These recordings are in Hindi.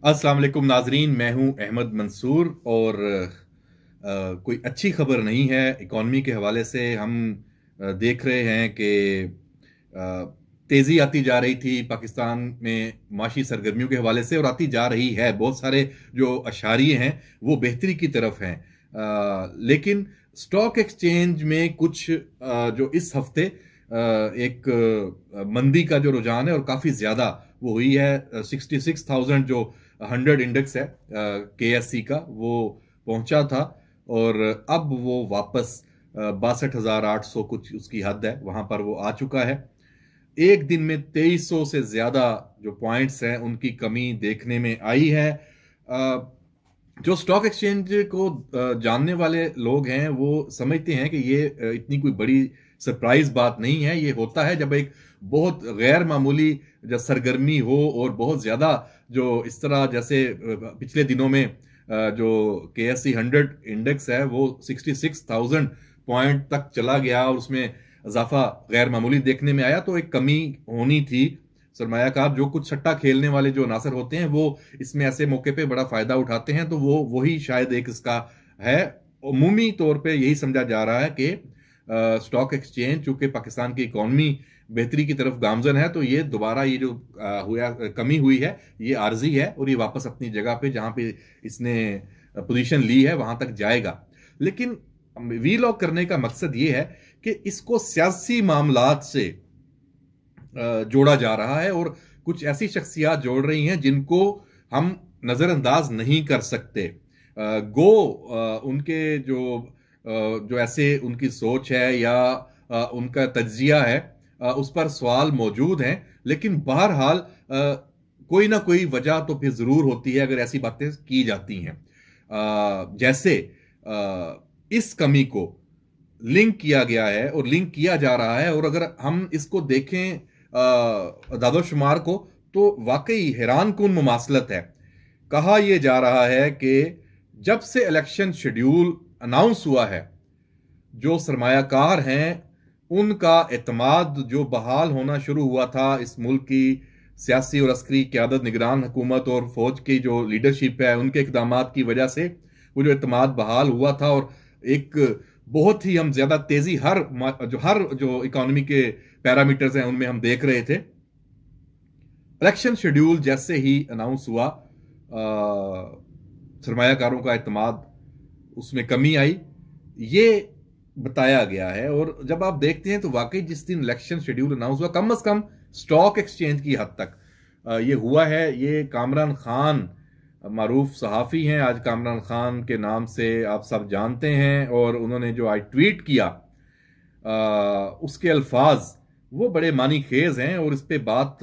अस्सलाम वालेकुम नाजरीन, मैं हूं अहमद मंसूर और कोई अच्छी खबर नहीं है। इकॉनमी के हवाले से हम देख रहे हैं कि तेज़ी आती जा रही थी पाकिस्तान में माशी सरगर्मियों के हवाले से, और आती जा रही है। बहुत सारे जो अशारिये हैं वो बेहतरी की तरफ हैं, लेकिन स्टॉक एक्सचेंज में कुछ जो इस हफ्ते एक मंदी का जो रुझान है और काफ़ी ज़्यादा वो हुई है। 66,000 जो 100 इंडेक्स है KSE का, वो पहुंचा था और अब वो वापस 62,800 कुछ उसकी हद है, वहां पर वो आ चुका है। एक दिन में 2300 से ज्यादा जो पॉइंट्स हैं उनकी कमी देखने में आई है। जो स्टॉक एक्सचेंज को जानने वाले लोग हैं वो समझते हैं कि ये इतनी कोई बड़ी सरप्राइज बात नहीं है। ये होता है जब एक बहुत गैर मामूली जब सरगर्मी हो और बहुत ज्यादा जो इस तरह जैसे पिछले दिनों में जो KSE 100 इंडेक्स है वो 66,000 पॉइंट तक चला गया और उसमें इजाफा गैर मामूली देखने में आया, तो एक कमी होनी थी। सरमायाकार जो कुछ सट्टा खेलने वाले जो अनासर होते हैं वो इसमें ऐसे मौके पे बड़ा फायदा उठाते हैं, तो वो वही शायद एक इसका है। उमूमी तौर पे यही समझा जा रहा है कि स्टॉक एक्सचेंज चूंकि पाकिस्तान की इकॉनमी बेहतरी की तरफ गामजन है, तो ये दोबारा ये जो हुआ कमी हुई है ये आर्जी है और ये वापस अपनी जगह पे जहां पे इसने पोजीशन ली है वहां तक जाएगा। लेकिन वीलॉग करने का मकसद ये है कि इसको सियासी मामलात से जोड़ा जा रहा है और कुछ ऐसी शख्सियात जोड़ रही हैं जिनको हम नजरअंदाज नहीं कर सकते। गो उनके जो ऐसे उनकी सोच है या उनका तज्जिया है उस पर सवाल मौजूद हैं, लेकिन बहरहाल कोई ना कोई वजह तो फिर जरूर होती है अगर ऐसी बातें की जाती हैं। जैसे इस कमी को लिंक किया गया है और लिंक किया जा रहा है, और अगर हम इसको देखें दादोशुमार को, तो वाकई हैरान कुन मुमासलत है। कहा यह जा रहा है कि जब से इलेक्शन शेड्यूल अनाउंस हुआ है, जो सरमायाकार हैं उनका एतमाद जो बहाल होना शुरू हुआ था इस मुल्क की सियासी और अस्करी क़यादत, निगरान हुकूमत और फौज की जो लीडरशिप है उनके इकदाम की वजह से वो जो एतमाद बहाल हुआ था, और एक बहुत ही हम ज्यादा तेजी हर जो इकोनॉमी के पैरामीटर्स हैं उनमें हम देख रहे थे। इलेक्शन शेड्यूल जैसे ही अनाउंस हुआ, सरमायाकारों का एतमाद उसमें कमी आई, ये बताया गया है। और जब आप देखते हैं तो वाकई जिस दिन इलेक्शन शेड्यूल अनाउंस हुआ, कम से कम स्टॉक एक्सचेंज की हद तक ये हुआ है। ये कामरान खान मारूफ सहाफ़ी हैं, आज कामरान खान के नाम से आप सब जानते हैं, और उन्होंने जो आज ट्वीट किया उसके अल्फाज वो बड़े मानी खेज हैं और इस पे बात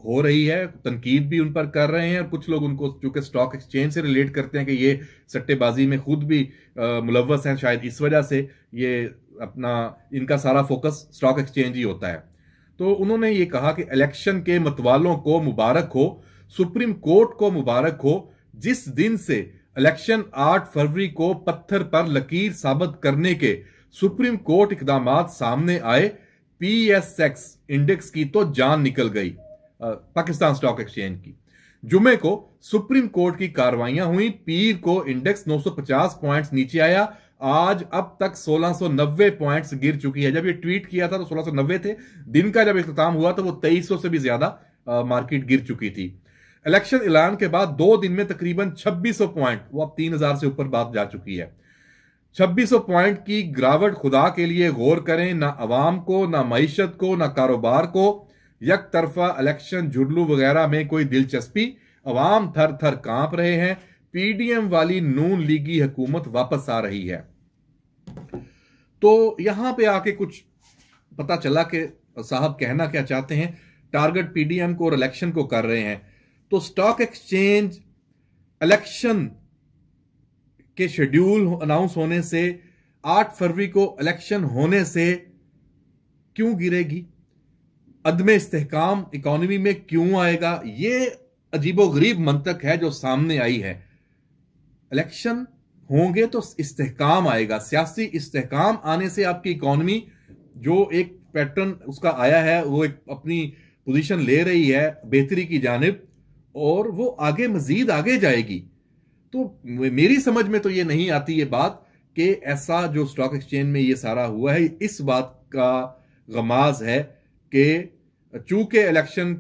हो रही है, तनकीद भी उन पर कर रहे हैं, और कुछ लोग उनको चूंकि स्टॉक एक्सचेंज से रिलेट करते हैं कि ये सट्टेबाजी में खुद भी मुलव्वस हैं, शायद इस वजह से ये अपना इनका सारा फोकस स्टॉक एक्सचेंज ही होता है। तो उन्होंने ये कहा कि इलेक्शन के मतवालों को मुबारक हो, सुप्रीम कोर्ट को मुबारक हो, जिस दिन से इलेक्शन 8 फरवरी को पत्थर पर लकीर साबित करने के सुप्रीम कोर्ट इकदामात सामने आए, PSX इंडेक्स की तो जान निकल गई। पाकिस्तान स्टॉक एक्सचेंज की जुमे को सुप्रीम कोर्ट की कार्रवाइयां हुई, पीर को इंडेक्स 950 पॉइंट्स नीचे आया। आज अब तक 1690 पॉइंट्स गिर चुकी है। जब ये ट्वीट किया था तो 1690 थे, दिन का जब इख्तिताम हुआ तो वो 2300 से भी ज्यादा मार्केट गिर चुकी थी। इलेक्शन ऐलान के बाद 2 दिन में तकरीबन 2600 पॉइंट, वो अब 3000 से ऊपर बात जा चुकी है। 2600 पॉइंट की गिरावट खुदा के लिए गौर करें। ना अवाम को, ना मईशत को, ना कारोबार को यक तरफा इलेक्शन झुरलू वगैरह में कोई दिलचस्पी। अवाम थर थर कांप रहे हैं। PDM वाली नून लीगी हुकूमत वापस आ रही है। तो यहां पे आके कुछ पता चला कि साहब कहना क्या चाहते हैं। टारगेट PDM को और इलेक्शन को कर रहे हैं। तो स्टॉक एक्सचेंज इलेक्शन के शेड्यूल अनाउंस होने से, 8 फरवरी को इलेक्शन होने से क्यों गिरेगी? अदम इस्तेहकाम इकोनॉमी में क्यों आएगा? ये अजीबोगरीब मंतक है जो सामने आई है। इलेक्शन होंगे तो इस्तेहकाम आएगा। सियासी इस्तेहकाम आने से आपकी इकोनॉमी जो एक पैटर्न उसका आया है वो एक अपनी पोजीशन ले रही है बेहतरी की जानिब, और वो आगे मजीद आगे जाएगी। तो मेरी समझ में तो ये नहीं आती ये बात कि ऐसा जो स्टॉक एक्सचेंज में ये सारा हुआ है, इस बात का गमाज है कि चूंकि इलेक्शन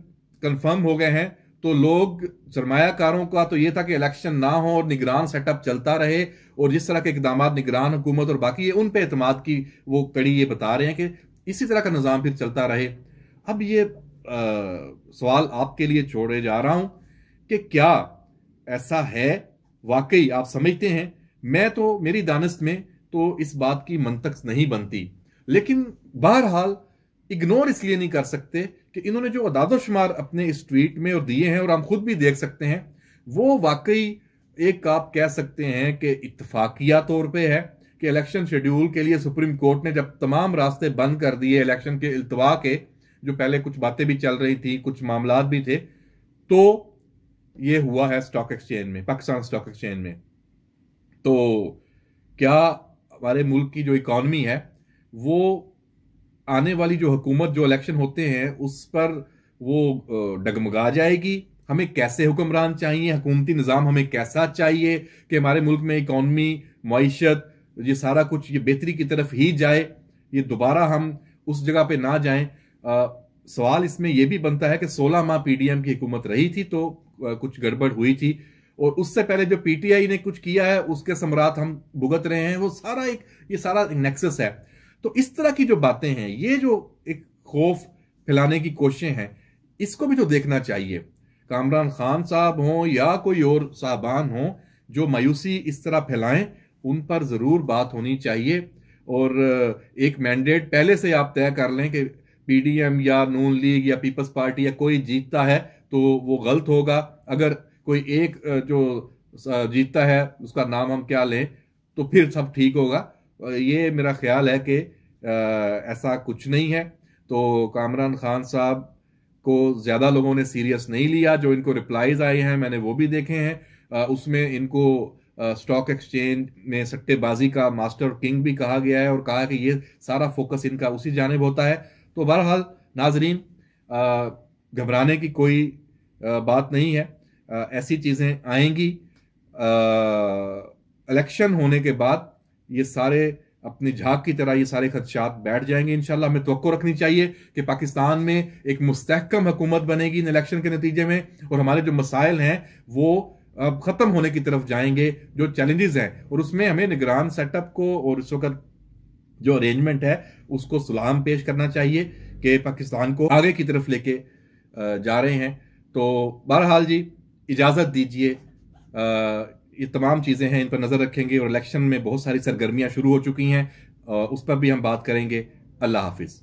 कंफर्म हो गए हैं तो लोग, सरमायाकारों का तो ये था कि इलेक्शन ना हो और निगरान सेटअप चलता रहे, और जिस तरह के इकदाम निगरान हुकूमत और बाकी ये उन पे एतमाद की वो कड़ी ये बता रहे हैं कि इसी तरह का निज़ाम फिर चलता रहे। अब ये सवाल आपके लिए छोड़े जा रहा हूं कि क्या ऐसा है, वाकई आप समझते हैं? मैं तो, मेरी दानिश में तो इस बात की मंतक नहीं बनती, लेकिन बहरहाल इग्नोर इसलिए नहीं कर सकते कि इन्होंने जो अदाद-ओ-शुमार अपने इस ट्वीट में और दिए हैं, और हम खुद भी देख सकते हैं, वो वाकई एक आप कह सकते हैं कि इत्तफाकिया तौर पे है कि इलेक्शन शेड्यूल के लिए सुप्रीम कोर्ट ने जब तमाम रास्ते बंद कर दिए इलेक्शन के इल्तवा के, जो पहले कुछ बातें भी चल रही थी, कुछ मामलात भी थे, तो ये हुआ है स्टॉक एक्सचेंज में, पाकिस्तान स्टॉक एक्सचेंज में। तो क्या हमारे मुल्क की जो इकॉनमी है वो आने वाली जो हुकूमत, जो इलेक्शन होते हैं उस पर वो डगमगा जाएगी? हमें कैसे हुक्मरान चाहिए, हुकूमती निज़ाम हमें कैसा चाहिए कि हमारे मुल्क में इकॉनमी, मईशत, ये सारा कुछ ये बेहतरी की तरफ ही जाए, ये दोबारा हम उस जगह पे ना जाएं। सवाल इसमें यह भी बनता है कि 16 माह पीडीएम की हुकूमत रही थी तो कुछ गड़बड़ हुई थी, और उससे पहले जो पीटीआई ने कुछ किया है उसके समरात हम भुगत रहे हैं। वो सारा ये सारा एक नेक्सस है। तो इस तरह की जो बातें हैं, ये जो एक खौफ फैलाने की कोशिशें हैं, इसको भी तो देखना चाहिए। कामरान खान साहब हों या कोई और साहबान हों जो मायूसी इस तरह फैलाएं, उन पर जरूर बात होनी चाहिए, और एक मैंडेट पहले से आप तय कर लें कि पीडीएम या नून लीग या पीपल्स पार्टी या कोई जीतता है तो वो गलत होगा। अगर कोई एक जो जीतता है उसका नाम हम क्या लें तो फिर सब ठीक होगा। ये मेरा ख्याल है कि ऐसा कुछ नहीं है। तो कामरान खान साहब को ज्यादा लोगों ने सीरियस नहीं लिया। जो इनको रिप्लाईज आए हैं मैंने वो भी देखे हैं, उसमें इनको स्टॉक एक्सचेंज में सट्टेबाजी का मास्टर किंग भी कहा गया है, और कहा कि ये सारा फोकस इनका उसी जानिब होता है। तो बहरहाल नाजरीन, घबराने की कोई बात नहीं है। ऐसी चीजें आएंगी। इलेक्शन होने के बाद ये सारे अपनी झाग की तरह ये सारे खदशात बैठ जाएंगे इंशाल्लाह। हमें तवक्को रखनी चाहिए कि पाकिस्तान में एक मुस्तहकम हुकूमत बनेगी इन इलेक्शन के नतीजे में, और हमारे जो मसाइल हैं वो अब खत्म होने की तरफ जाएंगे, जो चैलेंजेस हैं, और उसमें हमें निगरान सेटअप को और इस वक्त जो अरेंजमेंट है उसको सलाम पेश करना चाहिए कि पाकिस्तान को आगे की तरफ लेके जा रहे हैं। तो बहरहाल जी, इजाजत दीजिए, ये तमाम चीजें हैं, इन पर नजर रखेंगे, और इलेक्शन में बहुत सारी सरगर्मियां शुरू हो चुकी हैं, उस पर भी हम बात करेंगे। अल्लाह हाफिज।